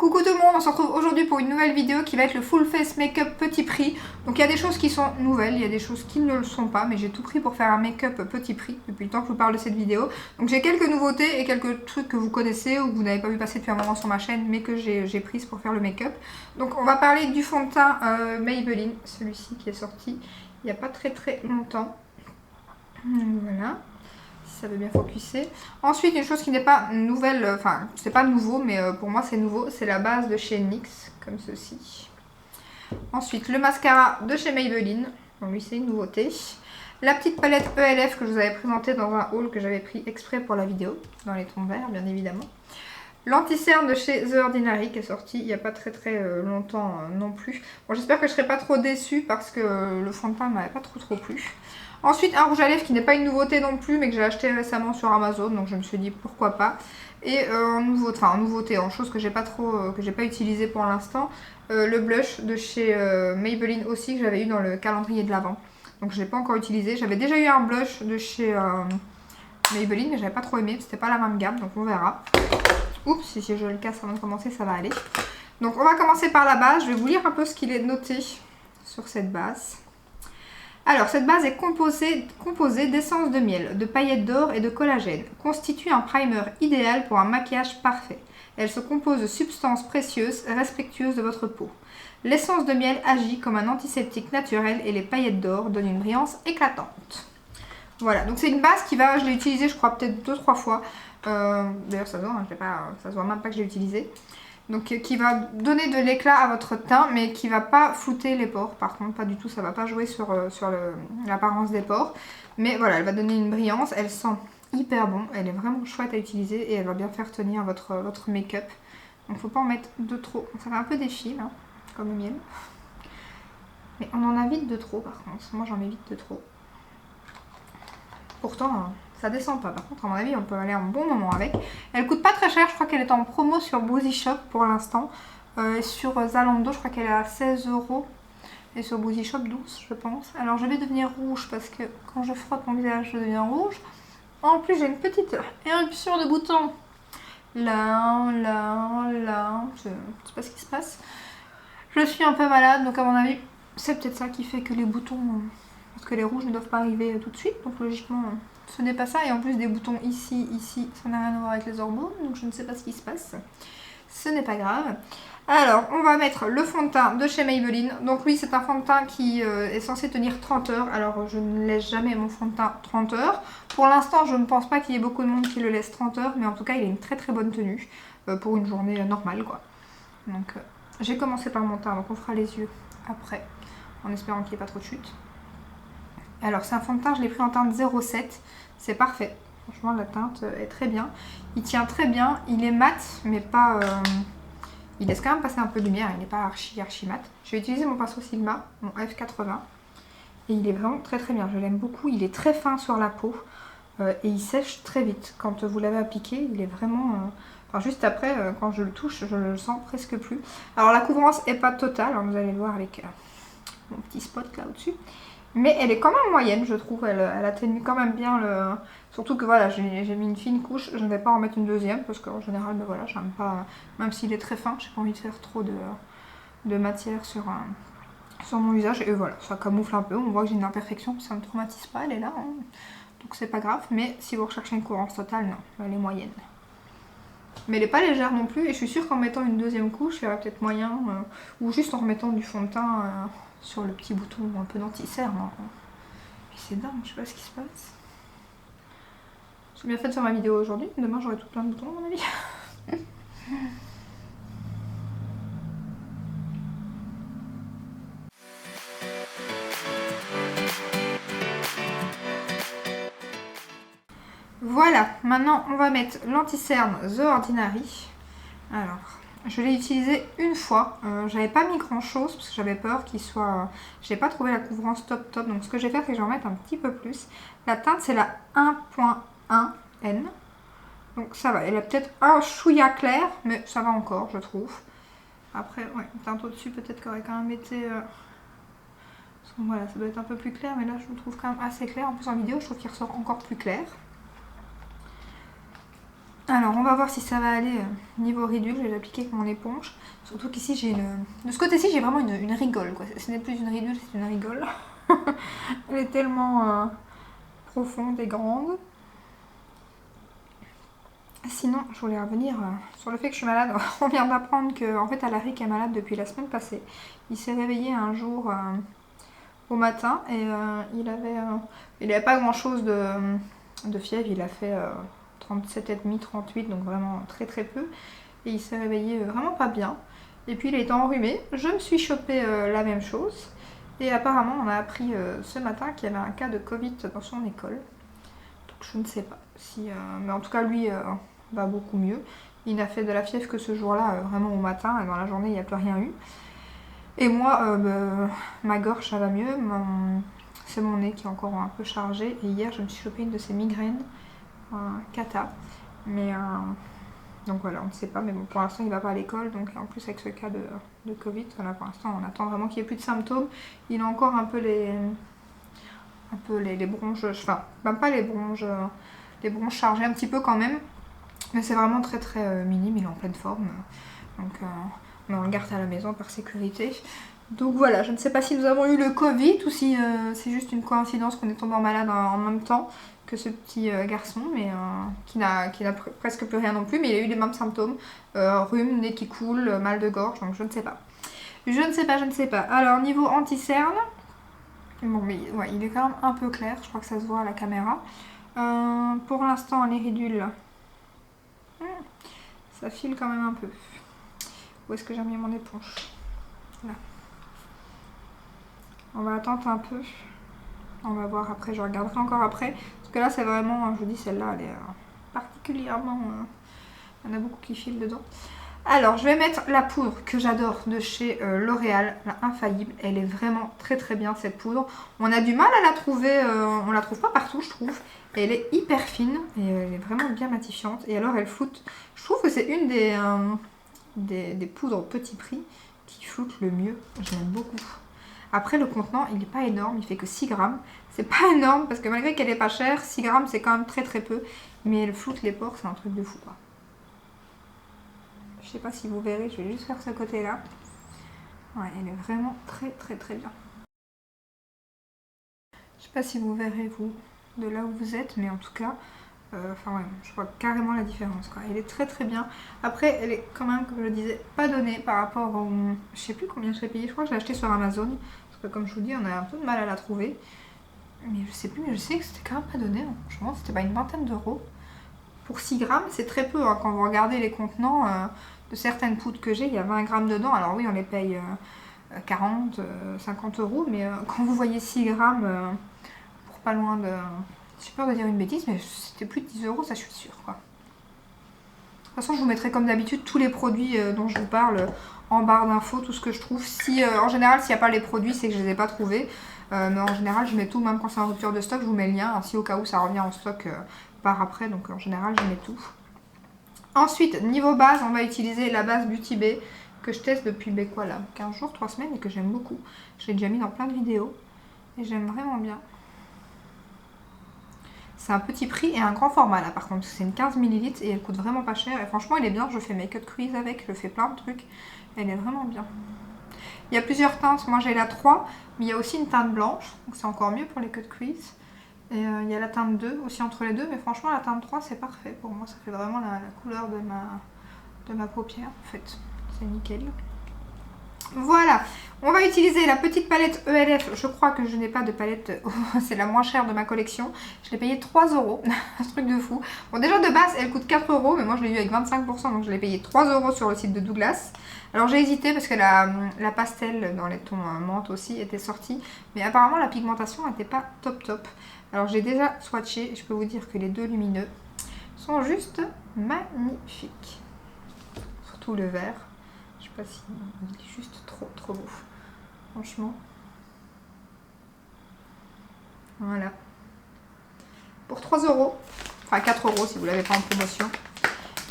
Coucou tout le monde, on se retrouve aujourd'hui pour une nouvelle vidéo qui va être le full face make-up petit prix. Donc il y a des choses qui sont nouvelles, il y a des choses qui ne le sont pas, mais j'ai tout pris pour faire un make-up petit prix depuis le temps que je vous parle de cette vidéo. Donc j'ai quelques nouveautés et quelques trucs que vous connaissez ou que vous n'avez pas vu passer depuis un moment sur ma chaîne, mais que j'ai prises pour faire le make-up. Donc on va parler du fond de teint Maybelline, celui-ci qui est sorti il n'y a pas très longtemps. Voilà. Ça veut bien focuser. Ensuite, une chose qui n'est pas nouvelle, enfin, c'est pas nouveau, mais pour moi c'est nouveau, c'est la base de chez NYX, comme ceci. Ensuite, le mascara de chez Maybelline, bon, lui c'est une nouveauté. La petite palette ELF que je vous avais présentée dans un haul que j'avais pris exprès pour la vidéo, dans les tons verts, bien évidemment. L'anti-cerne de chez The Ordinary qui est sorti il n'y a pas très longtemps non plus. Bon, j'espère que je ne serai pas trop déçue parce que le fond de teint ne m'avait pas trop plu. Ensuite, un rouge à lèvres qui n'est pas une nouveauté non plus, mais que j'ai acheté récemment sur Amazon, donc je me suis dit pourquoi pas. Et en nouveauté, en chose que j'ai pas utilisé pour l'instant, le blush de chez Maybelline aussi que j'avais eu dans le calendrier de l'Avent. Donc je l'ai pas encore utilisé. J'avais déjà eu un blush de chez Maybelline, mais j'avais pas trop aimé, c'était pas la même gamme, donc on verra. Oups, si je le casse avant de commencer, ça va aller. Donc on va commencer par la base. Je vais vous lire un peu ce qu'il est noté sur cette base. Alors, cette base est composée d'essence de miel, de paillettes d'or et de collagène. Constitue un primer idéal pour un maquillage parfait. Elle se compose de substances précieuses et respectueuses de votre peau. L'essence de miel agit comme un antiseptique naturel et les paillettes d'or donnent une brillance éclatante. Voilà, donc c'est une base qui va, je l'ai utilisée je crois peut-être 2-3 fois. D'ailleurs ça se voit, ça se voit même pas que je l'ai utilisée. Donc qui va donner de l'éclat à votre teint, mais qui va pas flouter les pores. Par contre, pas du tout, ça va pas jouer sur l'apparence des pores. Mais voilà, elle va donner une brillance, elle sent hyper bon, elle est vraiment chouette à utiliser et elle va bien faire tenir votre make-up. Donc faut pas en mettre de trop, ça fait un peu des fils, hein, comme le miel. Mais on en a vite de trop par contre, moi j'en mets vite de trop. Pourtant, ça descend pas. Par contre, à mon avis, on peut aller un bon moment avec. Elle coûte pas très cher. Je crois qu'elle est en promo sur Boozy Shop pour l'instant. Sur Zalando, je crois qu'elle est à 16 €. Et sur Boozy Shop, 12, je pense. Alors, je vais devenir rouge parce que quand je frotte mon visage, je deviens rouge. En plus, j'ai une petite éruption de boutons. Là. Je sais pas ce qui se passe. Je suis un peu malade, donc à mon avis, c'est peut-être ça qui fait que les boutons... Parce que les rouges ne doivent pas arriver tout de suite, donc logiquement ce n'est pas ça. Et en plus des boutons ici, ça n'a rien à voir avec les hormones, donc je ne sais pas ce qui se passe. Ce n'est pas grave. Alors, on va mettre le fond de teint de chez Maybelline. Donc oui, c'est un fond de teint qui est censé tenir 30 heures. Alors, je ne laisse jamais mon fond de teint 30 heures. Pour l'instant, je ne pense pas qu'il y ait beaucoup de monde qui le laisse 30 heures, mais en tout cas, il a une très bonne tenue pour une journée normale, quoi. Donc, j'ai commencé par mon teint, donc on fera les yeux après, en espérant qu'il n'y ait pas trop de chute. Alors c'est un fond de teint, je l'ai pris en teinte 07, c'est parfait. Franchement la teinte est très bien. Il tient très bien, il est mat, mais pas... Il laisse quand même passer un peu de lumière, il n'est pas archi mat. Je vais utiliser mon pinceau Sigma, mon F80. Et il est vraiment très bien, je l'aime beaucoup. Il est très fin sur la peau et il sèche très vite. Quand vous l'avez appliqué, il est vraiment... Enfin juste après, quand je le touche, je le sens presque plus. Alors la couvrance n'est pas totale, hein, vous allez le voir avec mon petit spot là au-dessus. Mais elle est quand même moyenne, je trouve. Elle atténue quand même bien le... Surtout que voilà, j'ai mis une fine couche. Je ne vais pas en mettre une deuxième parce qu'en général, ben voilà, j'aime pas... Même s'il est très fin, j'ai pas envie de faire trop de matière sur mon visage. Et voilà, ça camoufle un peu. On voit que j'ai une imperfection, ça ne me traumatise pas, elle est là. Hein. Donc c'est pas grave. Mais si vous recherchez une couvrance totale, non, elle est moyenne. Mais elle n'est pas légère non plus. Et je suis sûre qu'en mettant une deuxième couche, il y aurait peut-être moyen... ou juste en remettant du fond de teint... sur le petit bouton un peu d'anti-cerne. Mais c'est dingue, je sais pas ce qui se passe. J'ai bien fait de faire ma vidéo aujourd'hui. Demain j'aurai tout plein de boutons à mon avis. Voilà, maintenant on va mettre l'anti-cerne The Ordinary. Alors... Je l'ai utilisé une fois, j'avais pas mis grand chose parce que j'avais peur qu'il soit... J'ai pas trouvé la couvrance top, donc ce que je vais faire c'est que je vais en mettre un petit peu plus. La teinte c'est la 1.1N, donc ça va, elle a peut-être un chouïa clair, mais ça va encore je trouve. Après, ouais, une teinte au-dessus peut-être qu'aurait quand même été... Voilà, ça doit être un peu plus clair, mais là je le trouve quand même assez clair. En plus en vidéo je trouve qu'il ressort encore plus clair. Alors on va voir si ça va aller niveau ridule, je vais l'appliquer avec mon éponge. Surtout qu'ici j'ai une... De ce côté-ci j'ai vraiment une rigole quoi. Ce n'est plus une ridule, c'est une rigole. Elle est tellement profonde et grande. Sinon, je voulais revenir sur le fait que je suis malade. On vient d'apprendre qu'en fait Alaric est malade depuis la semaine passée. Il s'est réveillé un jour au matin et il avait pas grand chose de fièvre. Il a fait 37,5, 38, donc vraiment très très peu. Et il s'est réveillé vraiment pas bien. Et puis il a été enrhumé. Je me suis chopé la même chose. Et apparemment, on a appris ce matin qu'il y avait un cas de Covid dans son école. Donc je ne sais pas si... mais en tout cas, lui va beaucoup mieux. Il n'a fait de la fièvre que ce jour-là, vraiment au matin. Et dans la journée, il n'y a plus rien eu. Et moi, ma gorge, ça va mieux. C'est mon nez qui est encore un peu chargé. Et hier, je me suis chopé une de ces migraines. Cata. Mais... donc voilà, on ne sait pas, mais bon, pour l'instant il va pas à l'école, donc en plus avec ce cas de Covid, voilà, pour l'instant on attend vraiment qu'il n'y ait plus de symptômes. Il a encore un peu les bronches, enfin, même pas les bronches chargées un petit peu quand même, mais c'est vraiment très très minime, il est en pleine forme, donc on le garde à la maison par sécurité. Donc voilà, je ne sais pas si nous avons eu le Covid ou si c'est juste une coïncidence qu'on est tombé malade en même temps que ce petit garçon, mais qui n'a presque plus rien non plus, mais il a eu les mêmes symptômes, rhume, nez qui coule, mal de gorge, donc je ne sais pas. Je ne sais pas. Alors niveau anti-cerne, bon mais ouais, il est quand même un peu clair, je crois que ça se voit à la caméra. Pour l'instant les ridules, ça file quand même un peu. Où est-ce que j'ai mis mon éponge? Là. On va attendre un peu. On va voir après, je regarderai encore après. Parce que là, c'est vraiment, je vous dis, celle-là, elle est particulièrement... il y en a beaucoup qui filent dedans. Alors, je vais mettre la poudre que j'adore de chez L'Oréal, la Infaillible. Elle est vraiment très très bien, cette poudre. On a du mal à la trouver, on la trouve pas partout, je trouve. Et elle est hyper fine et elle est vraiment bien matifiante. Et alors, elle floute. Je trouve que c'est une des poudres petit prix qui floute le mieux. Je l'aime beaucoup. Après, le contenant, il n'est pas énorme, il fait que 6 grammes. C'est pas énorme parce que malgré qu'elle est pas chère, 6 grammes c'est quand même très très peu. Mais elle floute les pores, c'est un truc de fou quoi. Je sais pas si vous verrez, je vais juste faire ce côté-là. Ouais, elle est vraiment très très très bien. Je sais pas si vous verrez vous de là où vous êtes, mais en tout cas, enfin ouais, je vois carrément la différence quoi. Elle est très très bien. Après, elle est quand même, comme je le disais, pas donnée par rapport au... Je sais plus combien je l'ai payé, je crois que je l'ai acheté sur Amazon. Parce que comme je vous dis, on a un peu de mal à la trouver. Mais je sais plus, mais je sais que c'était quand même pas donné. Hein. Franchement, c'était pas une vingtaine d'euros. Pour 6 grammes, c'est très peu. Hein. Quand vous regardez les contenants de certaines poudres que j'ai, il y a 20 grammes dedans. Alors oui, on les paye 40, 50 euros. Mais quand vous voyez 6 grammes pour pas loin de... J'ai peur de dire une bêtise, mais c'était plus de 10 euros, ça je suis sûre. Quoi. De toute façon, je vous mettrai comme d'habitude tous les produits dont je vous parle en barre d'infos, tout ce que je trouve. Si, en général, s'il n'y a pas les produits, c'est que je ne les ai pas trouvés. Mais en général, je mets tout, même quand c'est en rupture de stock, je vous mets le lien. Si au cas où ça revient en stock par après, donc en général, je mets tout. Ensuite, niveau base, on va utiliser la base Beauty Bay que je teste depuis quoi là, 15 jours, 3 semaines et que j'aime beaucoup. Je l'ai déjà mis dans plein de vidéos et j'aime vraiment bien. C'est un petit prix et un grand format là par contre, c'est une 15 ml et elle coûte vraiment pas cher. Et franchement, elle est bien, je fais mes cut crease avec, je fais plein de trucs. Elle est vraiment bien. Il y a plusieurs teintes, moi j'ai la 3, mais il y a aussi une teinte blanche, donc c'est encore mieux pour les cut crease. Et il y a la teinte 2 aussi entre les deux, mais franchement la teinte 3 c'est parfait pour moi, ça fait vraiment la couleur de ma paupière en fait, c'est nickel. Voilà, on va utiliser la petite palette ELF, je crois que je n'ai pas de palette, c'est la moins chère de ma collection, je l'ai payée 3 euros, un truc de fou. Bon déjà de base elle coûte 4 euros, mais moi je l'ai eu avec 25%, donc je l'ai payée 3 euros sur le site de Douglas. Alors j'ai hésité parce que la pastel dans les tons menthe aussi était sortie, mais apparemment la pigmentation n'était pas top top. Alors j'ai déjà swatché et je peux vous dire que les deux lumineux sont juste magnifiques. Surtout le vert. Je sais pas si il est juste trop beau. Franchement. Voilà. Pour 3 euros. Enfin 4 euros si vous l'avez pas en promotion.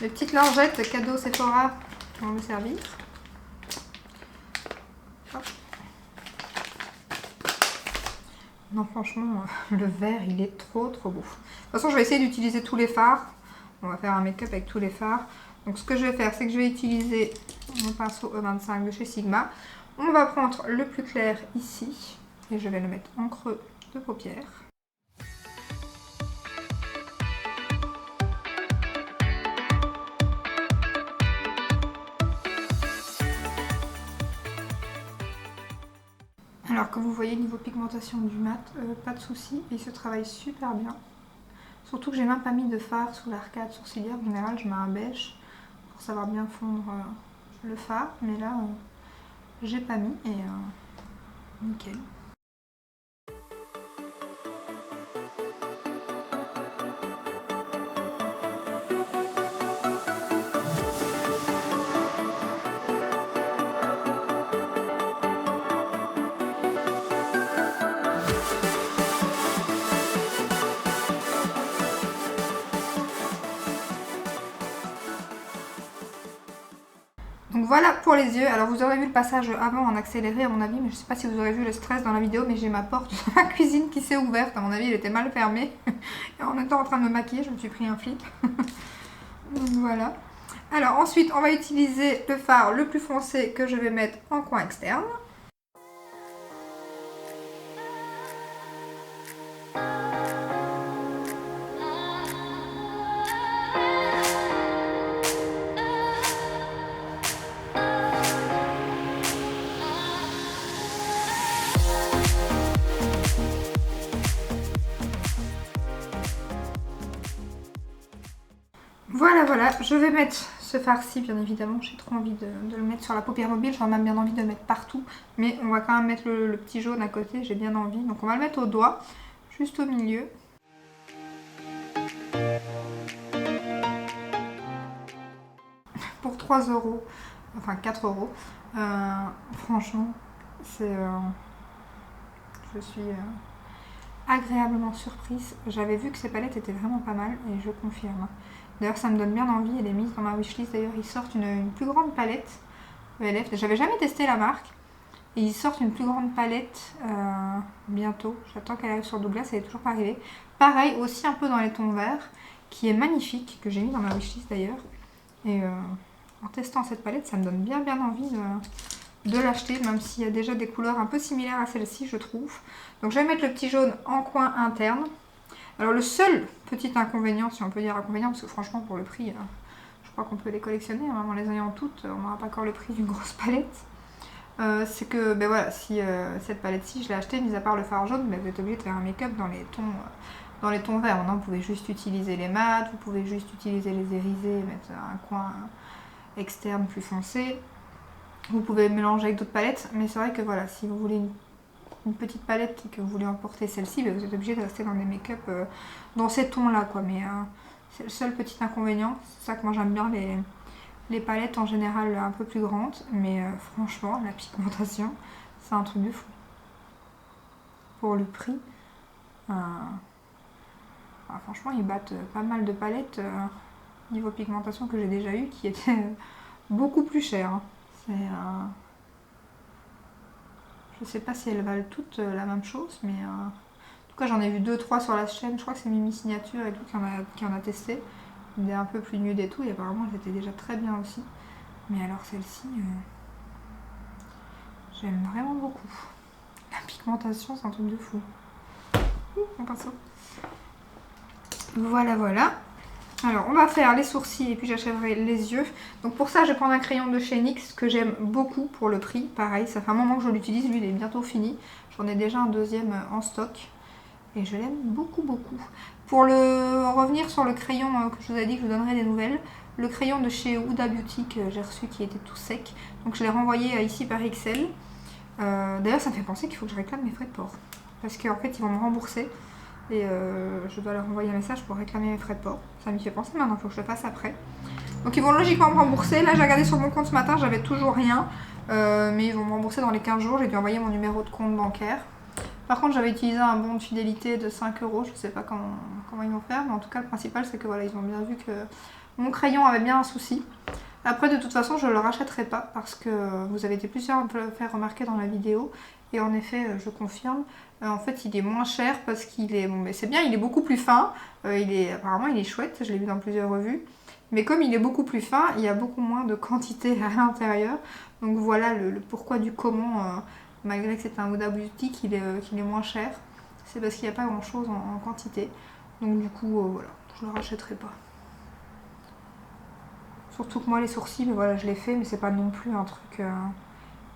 Les petites lingettes cadeau Sephora qui vont me servir. Hop. Non franchement le vert il est trop beau. De toute façon je vais essayer d'utiliser tous les fards. On va faire un make-up avec tous les fards. Donc ce que je vais faire, c'est que je vais utiliser mon pinceau E25 de chez Sigma. On va prendre le plus clair ici et je vais le mettre en creux de paupière. Alors comme vous voyez, niveau pigmentation du mat, pas de souci, il se travaille super bien. Surtout que j'ai même pas mis de fard sous l'arcade sourcilière. En général, je mets un beige pour savoir bien fondre le fard, mais là, j'ai pas mis et nickel. Donc voilà pour les yeux. Alors vous aurez vu le passage avant en accéléré à mon avis, mais je sais pas si vous aurez vu le stress dans la vidéo, mais j'ai ma porte de ma cuisine qui s'est ouverte. À mon avis, elle était mal fermée. Et en étant en train de me maquiller, je me suis pris un flip. Donc voilà. Alors ensuite, on va utiliser le fard le plus foncé que je vais mettre en coin externe. Voilà, je vais mettre ce fard-ci, bien évidemment, j'ai trop envie de le mettre sur la paupière mobile, j'aurais même bien envie de le mettre partout, mais on va quand même mettre le petit jaune à côté, j'ai bien envie, donc on va le mettre au doigt, juste au milieu. Pour 3 €, enfin 4 €, franchement, c'est... je suis agréablement surprise, j'avais vu que ces palettes étaient vraiment pas mal, et je confirme. D'ailleurs, ça me donne bien envie, elle est mise dans ma wishlist. D'ailleurs, ils sortent une plus grande palette ELF. J'avais jamais testé la marque. Et ils sortent une plus grande palette bientôt. J'attends qu'elle arrive sur Douglas, elle n'est toujours pas arrivée. Pareil, aussi un peu dans les tons verts, qui est magnifique, que j'ai mis dans ma wishlist d'ailleurs. Et en testant cette palette, ça me donne bien envie de l'acheter, même s'il y a déjà des couleurs un peu similaires à celle-ci, je trouve. Donc je vais mettre le petit jaune en coin interne. Alors le seul petit inconvénient, si on peut dire inconvénient, parce que franchement pour le prix, je crois qu'on peut les collectionner, hein, en les ayant toutes, on n'aura pas encore le prix d'une grosse palette. C'est que, ben voilà, si cette palette-ci, je l'ai achetée, mis à part le fard jaune, ben vous êtes obligé de faire un make-up dans les tons verts. Maintenant, vous pouvez juste utiliser les mats, vous pouvez juste utiliser les irisés, mettre un coin externe plus foncé. Vous pouvez mélanger avec d'autres palettes, mais c'est vrai que voilà, si vous voulez une petite palette et que vous voulez emporter celle-ci, ben vous êtes obligé de rester dans des make-up dans ces tons-là, quoi. Mais c'est le seul petit inconvénient. C'est ça que moi j'aime bien les palettes en général un peu plus grandes, mais franchement, la pigmentation, c'est un truc de fou. Pour le prix, franchement, ils battent pas mal de palettes niveau pigmentation que j'ai déjà eu, qui étaient beaucoup plus chères. Hein. C'est je sais pas si elles valent toutes la même chose, mais en tout cas j'en ai vu 2-3 sur la chaîne. Je crois que c'est Mimi Signature et tout qui en a testé. Il est un peu plus nude et tout, et apparemment elles étaient déjà très bien aussi. Mais alors celle-ci, j'aime vraiment beaucoup. La pigmentation, c'est un truc de fou. Mon pinceau. Voilà. Alors on va faire les sourcils et puis j'achèverai les yeux. Donc pour ça je vais prendre un crayon de chez NYX que j'aime beaucoup pour le prix. Pareil, ça fait un moment que je l'utilise, lui il est bientôt fini. J'en ai déjà un deuxième en stock et je l'aime beaucoup. Pour revenir sur le crayon que je vous ai dit que je vous donnerai des nouvelles, le crayon de chez Huda Beauty que j'ai reçu qui était tout sec. Donc je l'ai renvoyé ici par XL. D'ailleurs ça me fait penser qu'il faut que je réclame mes frais de port. Parce qu'en fait ils vont me rembourser. Et je dois leur envoyer un message pour réclamer mes frais de port. Ça m'y fait penser maintenant, il faut que je le fasse après. Donc ils vont logiquement me rembourser. Là j'ai regardé sur mon compte ce matin, j'avais toujours rien. Mais ils vont me rembourser dans les 15 jours. J'ai dû envoyer mon numéro de compte bancaire. Par contre j'avais utilisé un bon de fidélité de 5 €. Je ne sais pas comment ils vont faire. Mais en tout cas le principal c'est que voilà, ils ont bien vu que mon crayon avait bien un souci. Après de toute façon je ne le rachèterai pas parce que vous avez été plusieurs à me le faire remarquer dans la vidéo. Et en effet, je confirme, en fait il est moins cher parce qu'il est, bon mais c'est bien, il est beaucoup plus fin, apparemment il est chouette, je l'ai vu dans plusieurs revues. Mais comme il est beaucoup plus fin, il y a beaucoup moins de quantité à l'intérieur. Donc voilà le pourquoi du comment, malgré que c'est un Huda Beauty qu'il est moins cher. C'est parce qu'il n'y a pas grand chose en quantité. Donc du coup, voilà, je ne le rachèterai pas. Surtout que moi les sourcils, voilà, je les fais, mais c'est pas non plus un truc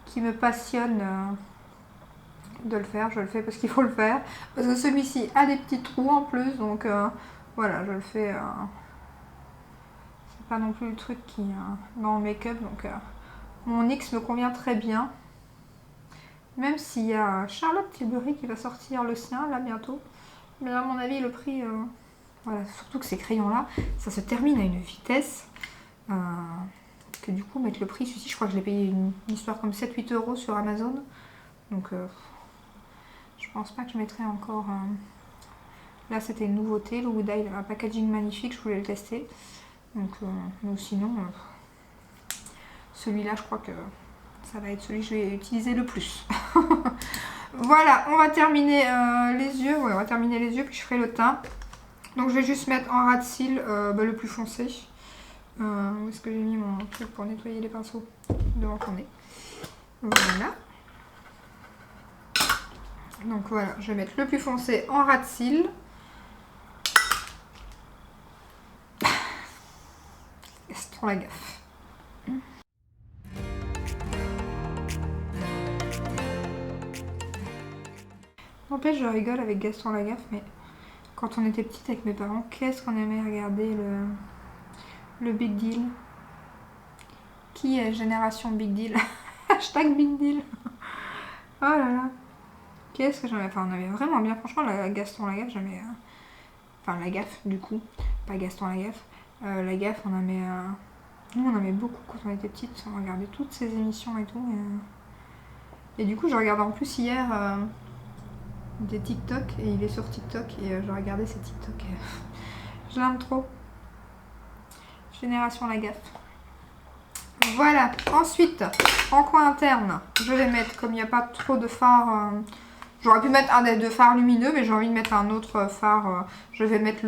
qui me passionne de le faire. Je le fais parce qu'il faut le faire. Parce que celui-ci a des petits trous en plus, donc voilà, je le fais. C'est pas non plus le truc qui dans le make-up, donc mon X me convient très bien. Même s'il y a Charlotte Tilbury qui va sortir le sien là bientôt. Mais à mon avis, le prix, voilà, surtout que ces crayons-là, ça se termine à une vitesse que du coup, mettre le prix, celui-ci, je crois que je l'ai payé une histoire comme 7-8 € sur Amazon. Donc, je pense pas que je mettrai encore. Là, c'était une nouveauté. Le Huda, il a un packaging magnifique, je voulais le tester. Donc, mais sinon, celui-là, je crois que ça va être celui que je vais utiliser le plus. Voilà, on va terminer les yeux. Ouais, on va terminer les yeux, puis je ferai le teint. Donc, je vais juste mettre en ras de cils le plus foncé. Où est-ce que j'ai mis mon truc pour nettoyer les pinceaux devant ton nez? Voilà. Donc voilà, je vais mettre le plus foncé en ras de cils. Gaston Lagaffe. N'empêche, je rigole avec Gaston Lagaffe, mais quand on était petite avec mes parents, qu'est-ce qu'on aimait regarder le Big Deal. Qui est Génération Big Deal? Hashtag Big Deal. Oh là là. Qu'est-ce que j'aimais. Enfin, on avait vraiment bien. Franchement, Gaston Lagaffe, j'aimais. Enfin, Lagaffe, du coup. Pas Gaston Lagaffe. Lagaffe, on aimait. Nous, on aimait beaucoup quand on était petite. On regardait toutes ces émissions et tout. Et du coup, je regardais en plus hier des TikTok. Et il est sur TikTok. Et je regardais ces TikTok. Je l'aime trop. Génération Lagaffe. Voilà. Ensuite, en coin interne, je vais mettre, comme il n'y a pas trop de fard, j'aurais pu mettre un des deux fards lumineux, mais j'ai envie de mettre un autre fard. Je vais mettre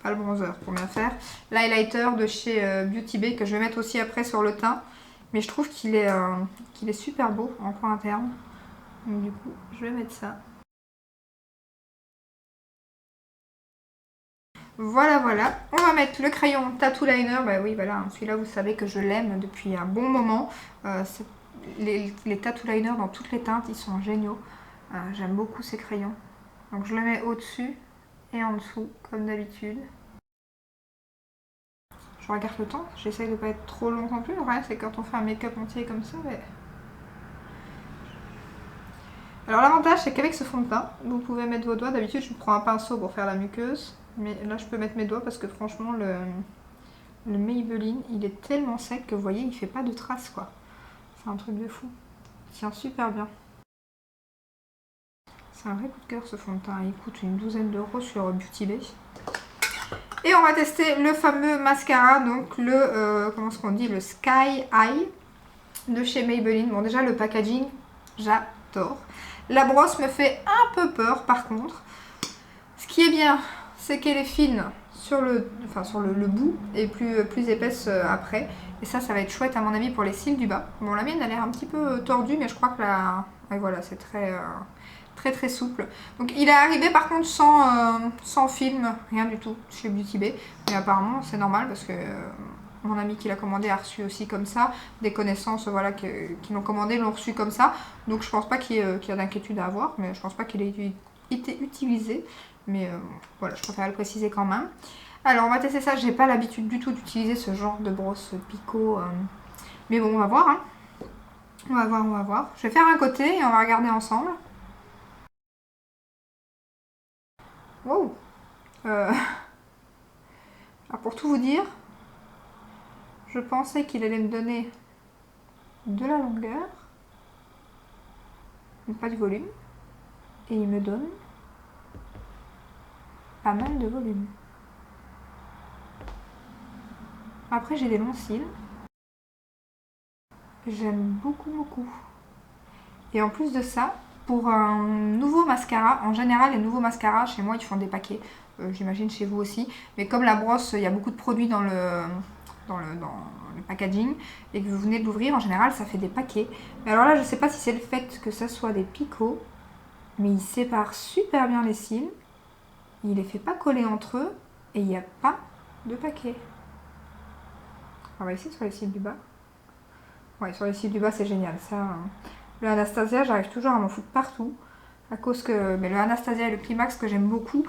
pas le bronzer pour bien faire, l'highlighter de chez Beauty Bay, que je vais mettre aussi après sur le teint. Mais je trouve qu'il est super beau en coin interne. Donc du coup, je vais mettre ça. Voilà, voilà. On va mettre le crayon Tattoo Liner. Bah oui, voilà, celui-là, vous savez que je l'aime depuis un bon moment. Les Tattoo Liner dans toutes les teintes, ils sont géniaux. J'aime beaucoup ces crayons. Donc je le mets au-dessus et en dessous, comme d'habitude. Je regarde le temps. J'essaye de ne pas être trop long non plus. Le problème, c'est quand on fait un make-up entier comme ça, mais... Alors l'avantage, c'est qu'avec ce fond de teint, vous pouvez mettre vos doigts. D'habitude, je prends un pinceau pour faire la muqueuse. Mais là, je peux mettre mes doigts parce que franchement, le Maybelline, il est tellement sec que vous voyez, il fait pas de traces, quoi. C'est un truc de fou. Il tient super bien. C'est un vrai coup de cœur, ce fond de teint. Il coûte une douzaine d'euros sur Beauty Bay. Et on va tester le fameux mascara, donc comment est-ce qu'on dit, le Sky Eye de chez Maybelline. Bon, déjà, le packaging, j'adore. La brosse me fait un peu peur, par contre. Ce qui est bien, c'est qu'elle est fine sur le bout et plus épaisse après. Et ça va être chouette à mon avis pour les cils du bas. Bon, la mienne a l'air un petit peu tordue, mais je crois que ouais, voilà, c'est très souple. Donc il est arrivé par contre sans film, rien du tout chez Beauty Bay. Mais apparemment c'est normal parce que mon ami qui l'a commandé a reçu aussi comme ça. Des connaissances voilà, qui l'ont commandé l'ont reçu comme ça. Donc je pense pas qu'il y ait d'inquiétude à avoir, mais je pense pas qu'il ait été utilisé. Mais voilà, je préfère le préciser quand même. Alors on va tester ça, j'ai pas l'habitude du tout d'utiliser ce genre de brosse picot. Mais bon, on va voir. Hein. On va voir. Je vais faire un côté et on va regarder ensemble. Wow. Alors pour tout vous dire, je pensais qu'il allait me donner de la longueur, mais pas du volume. Et il me donne pas mal de volume. Après j'ai des longs cils. J'aime beaucoup. Et en plus de ça, pour un nouveau mascara, en général les nouveaux mascaras chez moi ils font des paquets, j'imagine chez vous aussi, mais comme la brosse il y a beaucoup de produits dans le packaging et que vous venez de l'ouvrir, en général ça fait des paquets. Mais alors là je sais pas si c'est le fait que ça soit des picots, mais il sépare super bien les cils, il les fait pas coller entre eux et il n'y a pas de paquet. On va essayer sur les cils du bas. Ouais, sur les cils du bas c'est génial ça. Le Anastasia, j'arrive toujours à m'en foutre partout. À cause que mais le Anastasia et le Climax que j'aime beaucoup,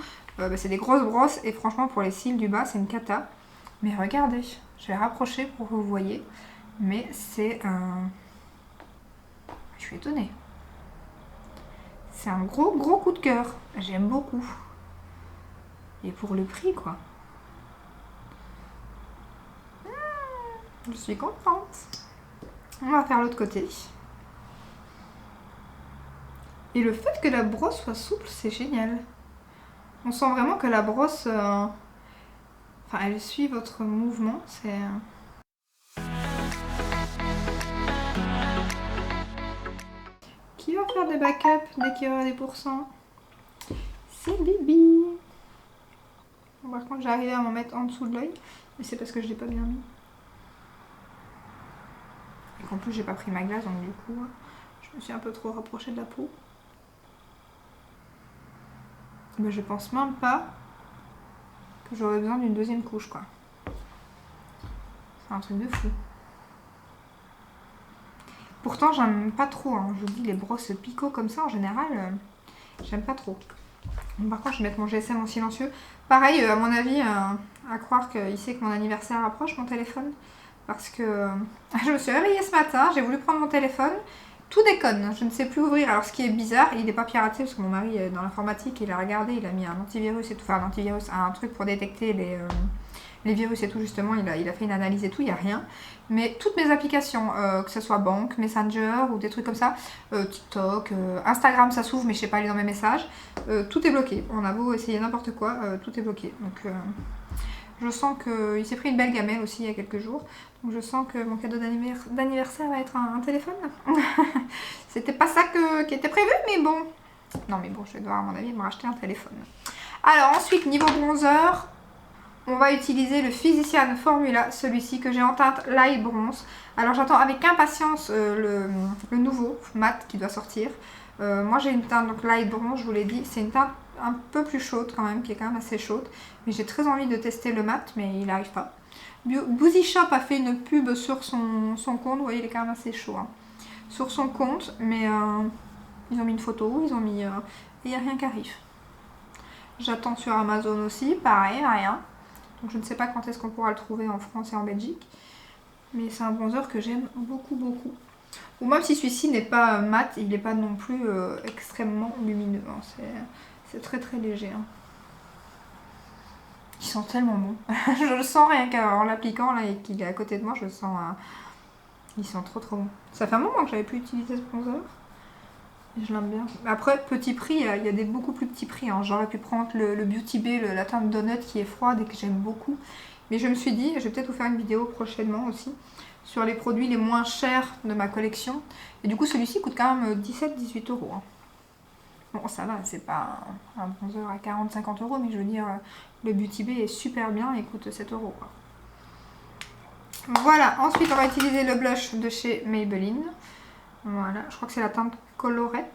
c'est des grosses brosses. Et franchement, pour les cils du bas, c'est une cata. Mais regardez, je vais rapprocher pour que vous voyez. Mais c'est un... Je suis étonnée. C'est un gros coup de cœur. J'aime beaucoup. Et pour le prix, quoi. Je suis contente. On va faire l'autre côté. Et le fait que la brosse soit souple, c'est génial. On sent vraiment que la brosse, enfin, elle suit votre mouvement. C'est... Qui va faire des backups dès qu'il y aura des pourcents? C'est Bibi. Bon, par contre, j'ai arrivé à m'en mettre en dessous de l'œil, mais c'est parce que je l'ai pas bien mis. Et qu'en plus, j'ai pas pris ma glace, donc du coup, je me suis un peu trop rapprochée de la peau. Mais je pense même pas que j'aurais besoin d'une deuxième couche, quoi. C'est un truc de fou. Pourtant, j'aime pas trop, hein. Je vous dis, les brosses picots comme ça, en général, j'aime pas trop. Par contre, je vais mettre mon GSM en silencieux. Pareil, à mon avis, à croire qu'il sait que mon anniversaire approche, mon téléphone. Parce que je me suis réveillée ce matin, j'ai voulu prendre mon téléphone. Tout déconne, je ne sais plus ouvrir. Alors, ce qui est bizarre, il n'est pas piraté parce que mon mari, dans l'informatique, il a regardé, il a mis un antivirus et tout. Enfin, un antivirus, un truc pour détecter les virus et tout, justement. Il a fait une analyse et tout, il n'y a rien. Mais toutes mes applications, que ce soit banque, Messenger ou des trucs comme ça, TikTok, Instagram, ça s'ouvre, mais je ne sais pas aller dans mes messages. Tout est bloqué. On a beau essayer n'importe quoi, tout est bloqué. Donc, je sens qu'il s'est pris une belle gamelle aussi il y a quelques jours. Donc je sens que mon cadeau d'anniversaire va être un téléphone. C'était pas ça qui était prévu, mais bon. Non mais bon, je vais devoir à mon avis me racheter un téléphone. Alors ensuite, niveau bronzer, on va utiliser le Physician Formula, celui-ci que j'ai en teinte light bronze. Alors j'attends avec impatience le nouveau mat qui doit sortir. Moi j'ai une teinte donc light bronze, je vous l'ai dit. C'est une teinte un peu plus chaude quand même, qui est quand même assez chaude. Mais j'ai très envie de tester le mat, mais il n'arrive pas. Boozy Shop a fait une pub sur son compte. Vous voyez, il est quand même assez chaud. Hein. Sur son compte, mais ils ont mis une photo, ils ont mis... et il n'y a rien qui arrive. J'attends sur Amazon aussi, pareil, rien. Donc je ne sais pas quand est-ce qu'on pourra le trouver en France et en Belgique. Mais c'est un bronzer que j'aime beaucoup, beaucoup. Ou même si celui-ci n'est pas mat, il n'est pas non plus extrêmement lumineux. Hein. C'est très très léger. Hein. Ils sont tellement bons. Je le sens rien qu'en l'appliquant là et qu'il est à côté de moi, je le sens. Ils sont trop trop bons. Ça fait un moment que j'avais plus utilisé ce bronzer. Et je l'aime bien. Après, petit prix, il y a des beaucoup plus petits prix. Hein. J'aurais pu prendre le Beauty Bay, la teinte Donut qui est froide et que j'aime beaucoup. Mais je me suis dit, je vais peut-être vous faire une vidéo prochainement aussi sur les produits les moins chers de ma collection. Et du coup, celui-ci coûte quand même 17-18 €. Hein. Bon, ça va, c'est pas un bronzer à 40-50 €, mais je veux dire, le Beauty Bay est super bien et coûte 7 €. Quoi. Voilà, ensuite on va utiliser le blush de chez Maybelline. Voilà, je crois que c'est la teinte Colorette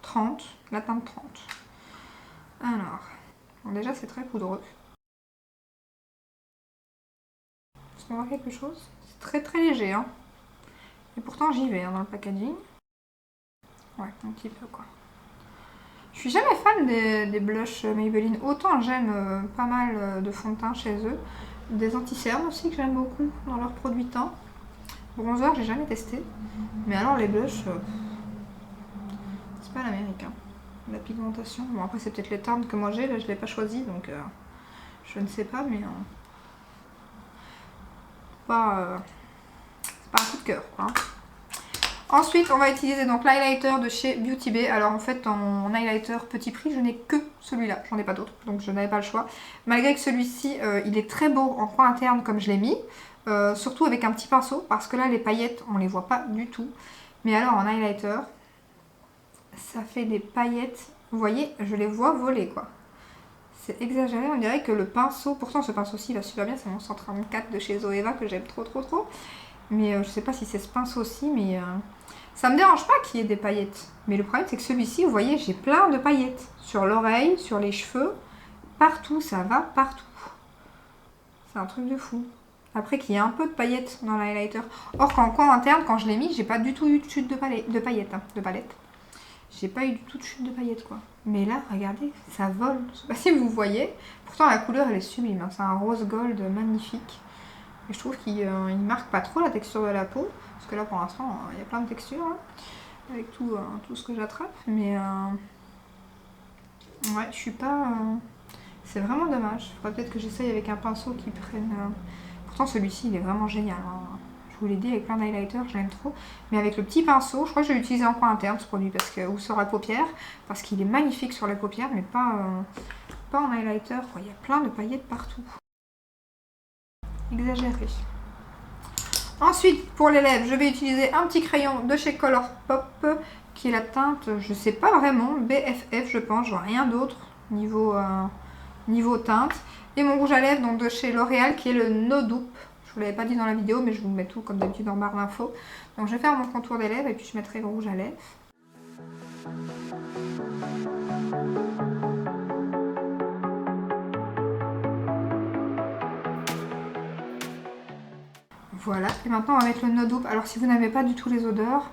30, la teinte 30. Alors, bon, déjà c'est très poudreux. Est-ce qu'on voit quelque chose? C'est très très léger, hein. Et pourtant j'y vais hein, dans le packaging. Ouais, un petit peu quoi. Je suis jamais fan des blushs Maybelline. Autant j'aime pas mal de fond de teint chez eux. Des anti-cernes aussi que j'aime beaucoup dans leurs produits teints. Bronzer, j'ai jamais testé. Mais alors les blushs, c'est pas l'Amérique. Hein. La pigmentation. Bon après c'est peut-être les teintes que moi j'ai. Là je l'ai pas choisi donc je ne sais pas. Mais c'est pas un coup de cœur quoi. Ensuite, on va utiliser donc l'highlighter de chez Beauty Bay. Alors en fait, en highlighter petit prix, je n'ai que celui-là. J'en ai pas d'autres, donc je n'avais pas le choix. Malgré que celui-ci, il est très beau en coin interne comme je l'ai mis. Surtout avec un petit pinceau, parce que là, les paillettes, on les voit pas du tout. Mais alors en highlighter, ça fait des paillettes. Vous voyez, je les vois voler quoi. C'est exagéré, on dirait que le pinceau, pourtant ce pinceau-ci va super bien, c'est mon 134 de chez Zoeva que j'aime trop. Mais je sais pas si c'est ce pinceau-ci, mais ça me dérange pas qu'il y ait des paillettes. Mais le problème c'est que celui-ci, vous voyez, j'ai plein de paillettes. Sur l'oreille, sur les cheveux, partout, ça va partout. C'est un truc de fou. Après qu'il y ait un peu de paillettes dans l'highlighter. Or qu'en coin interne, quand je l'ai mis, j'ai pas du tout eu de chute de paillettes, hein, de palette. J'ai pas eu du tout de chute de paillettes quoi. Mais là, regardez, ça vole. Je sais pas si vous voyez. Pourtant la couleur elle est sublime. Hein. C'est un rose gold magnifique. Et je trouve qu'il marque pas trop la texture de la peau. Parce que là pour l'instant, il y a plein de textures. Hein, avec tout ce que j'attrape. Mais ouais, je suis pas... C'est vraiment dommage. Il faudrait peut-être que j'essaye avec un pinceau qui prenne... Pourtant celui-ci il est vraiment génial. Hein. Je vous l'ai dit, avec plein d'highlighters, je l'aime trop. Mais avec le petit pinceau, je crois que je vais l'utiliser en coin interne ce produit, parce que, ou sur la paupière, parce qu'il est magnifique sur les paupières, mais pas en highlighter. Quoi. Il y a plein de paillettes partout. Exagéré. Ensuite, pour les lèvres, je vais utiliser un petit crayon de chez Colourpop, qui est la teinte, je sais pas vraiment, BFF je pense, je vois rien d'autre niveau teinte. Et mon rouge à lèvres donc de chez L'Oréal, qui est le No Dupe. Je vous l'avais pas dit dans la vidéo, mais je vous mets tout comme d'habitude en barre d'infos. Donc je vais faire mon contour des lèvres et puis je mettrai le rouge à lèvres. Voilà, et maintenant on va mettre le No Dupe. Alors si vous n'avez pas du tout les odeurs,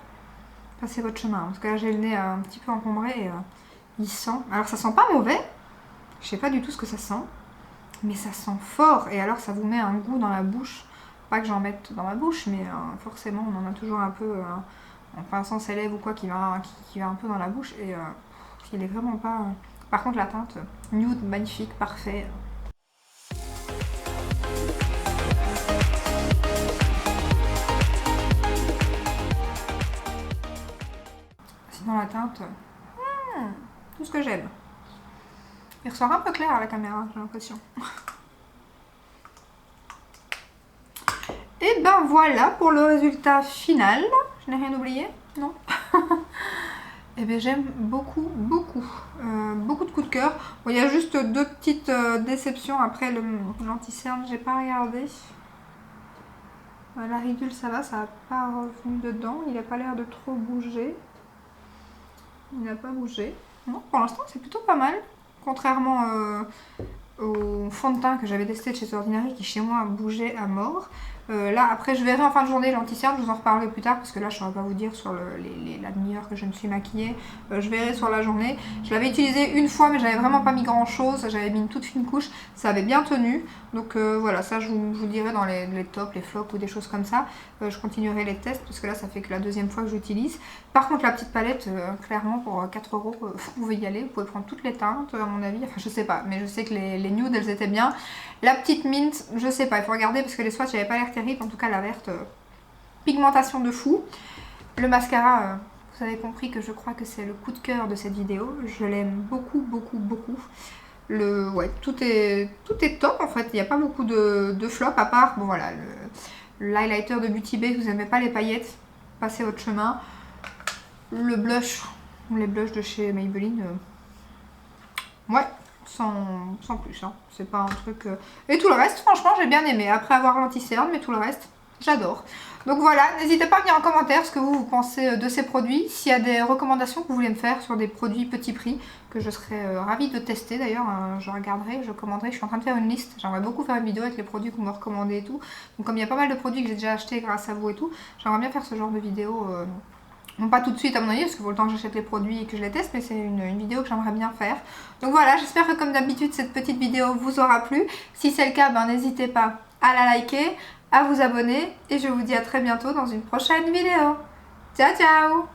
passez votre chemin. Parce que là j'ai le nez un petit peu encombré et il sent. Alors ça sent pas mauvais, je sais pas du tout ce que ça sent. Mais ça sent fort et alors ça vous met un goût dans la bouche. Pas que j'en mette dans ma bouche, mais forcément on en a toujours un peu en pinçant ses lèvres ou quoi qui va un peu dans la bouche. Et il est vraiment pas... Par contre la teinte, nude, magnifique, parfait. Sinon la teinte, tout ce que j'aime. Il ressort un peu clair à la caméra, j'ai l'impression. Et ben voilà pour le résultat final. Je n'ai rien oublié, non? Et bien j'aime beaucoup. Beaucoup de coups de cœur. Bon, il y a juste deux petites déceptions après l'anti-cerne, j'ai pas regardé. La ridule ça va, ça n'a pas revenu dedans. Il n'a pas l'air de trop bouger. Il n'a pas bougé. Non, pour l'instant c'est plutôt pas mal. Contrairement au fond de teint que j'avais testé de chez Ordinary qui chez moi bougeait à mort. Là après je verrai en fin de journée l'anti-cerne, je vous en reparlerai plus tard parce que là je ne saurais pas vous dire sur la demi-heure que je me suis maquillée. Je verrai sur la journée. Je l'avais utilisé une fois mais j'avais vraiment pas mis grand chose, j'avais mis une toute fine couche, ça avait bien tenu. Donc voilà, ça je vous dirai dans les tops, les flops ou des choses comme ça. Je continuerai les tests parce que là ça fait que la deuxième fois que j'utilise. Par contre la petite palette, clairement pour 4 €, vous pouvez y aller, vous pouvez prendre toutes les teintes à mon avis. Enfin je sais pas, mais je sais que les nudes elles étaient bien. La petite mint, je sais pas, il faut regarder parce que les swatchs n'avaient pas l'air terrible. En tout cas la verte, pigmentation de fou. Le mascara, vous avez compris que je crois que c'est le coup de cœur de cette vidéo. Je l'aime beaucoup. Ouais, tout est top en fait, il n'y a pas beaucoup de flops à part, bon voilà, l'highlighter de Beauty Bay, vous n'aimez pas les paillettes, passez votre chemin. Le blush, les blushs de chez Maybelline, ouais, sans plus, hein. C'est pas un truc... Et tout le reste, franchement, j'ai bien aimé. Après avoir l'anti-cerne, mais tout le reste, j'adore. Donc voilà, n'hésitez pas à dire en commentaire ce que vous pensez de ces produits. S'il y a des recommandations que vous voulez me faire sur des produits petit prix, que je serais ravie de tester d'ailleurs. Je regarderai, je commanderai. Je suis en train de faire une liste. J'aimerais beaucoup faire une vidéo avec les produits que vous me recommandez et tout. Donc comme il y a pas mal de produits que j'ai déjà achetés grâce à vous et tout, j'aimerais bien faire ce genre de vidéo... Non pas tout de suite à mon avis parce qu'il faut le temps que j'achète les produits et que je les teste, mais c'est une vidéo que j'aimerais bien faire. Donc voilà, j'espère que comme d'habitude cette petite vidéo vous aura plu. Si c'est le cas, ben, n'hésitez pas à la liker, à vous abonner et je vous dis à très bientôt dans une prochaine vidéo. Ciao ciao!